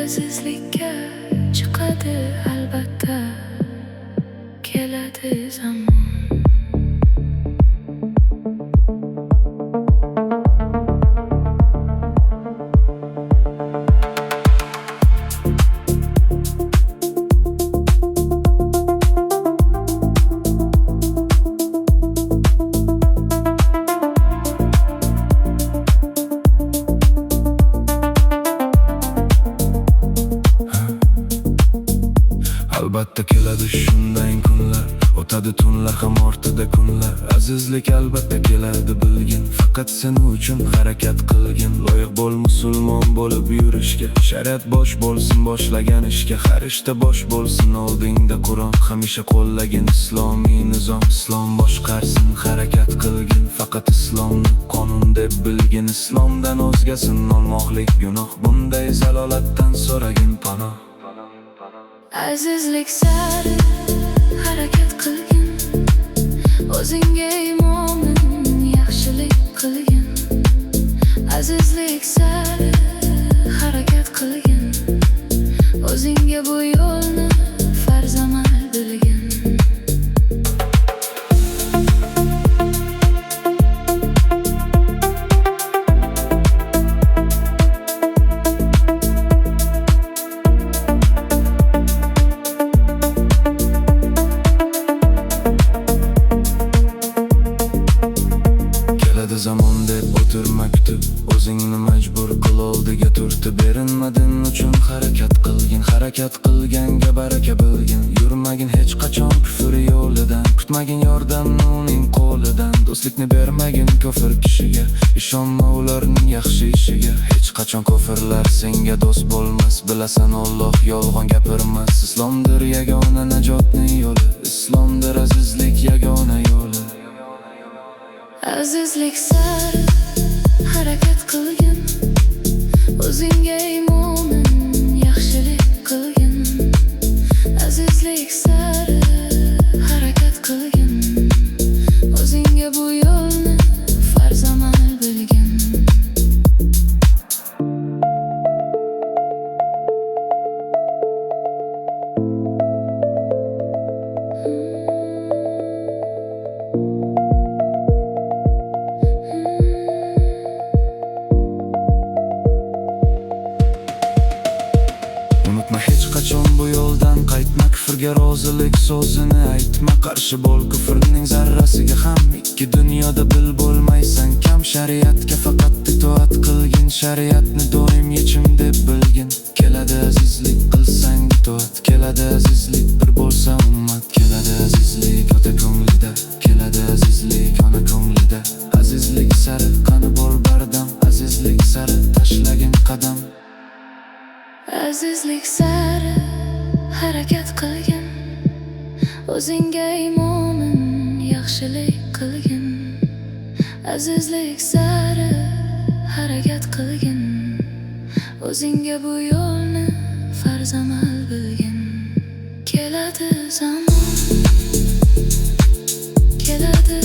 azizlikka chiqadi albatta, keladi zamon. Albatta keladi shunday kunlar, o'tadi tunlar ham ortida kunlar. Azizlik albatta keladi bilgin, faqat sen uchun harakat qilgin. Loyiq bo'l musulmon bo'lib yurishga, shariat bosh bo'lsin boshlagan ishga. Har ishda bosh bo'lsin oldingda Qur'on, hamisha qo'llagin islomiy nizom. Islom boshqarsin, harakat qilgin, faqat islomni qonun deb bilgin. Islomdan o'zgasin olmoqlik gunoh, bunday zalolatdan so'ragin panoh. Azizlik sari harakat qilgin, o'zingga imonin yaxshilik qilgin. Azizlik sari harakat qilgin, o'zingga bu yo'lni farz amal bilgin. Zamon deb o'tirmakdi, o'zingni majbur qil oldiga turtib. Erinmadin uchun harakat qilgin, harakat qilganga baraka bilgin. Yurmagin hech qachon kufr yo'lidan, kutmagin yordamni uning qo'lidan. Do'stlikni bermagin kofir kishiga, ishonma ularning yaxshi ishiga. Hech qachon kofirlar senga do'st bo'lmas, bilasan Alloh yolg'on gapirmas. Islomdir yagona najotning yo'li, islomdir azizlik yagona yo'li. Azizlik sari harakat qilgin, o'zingga imonin yaxshilik qilgin. Azizlik sari harakat qilgin, o'zingga bu yo'lni farz amal bilgin. Unutma hech qachon bu yo'ldan qaytma, kufrga rozilik so'zini aytma. Qarshi bo'l kufrning zarrasiga ham, ikki dunyoda bil bo'lmaysan kam. Shariatga faqat itoat qilgin, shariatni doim yechim deb bilgin. Keladi azizlik qilsang itoat, keladi azizlik bir bo'lsa ummat. Keladi azizlik ota ko'nglida, keladi azizlik ona ko'nglida. Azizlik sari qani bo'l bardam, azizlik sari tashlagin qadam. Azizlik sari harakat qilgin, o'zingga imonin yaxshilik qilgin. Azizlik sari harakat qilgin, o'zingga bu yo'lni farz amal bilgin. Keladi zamon, keladi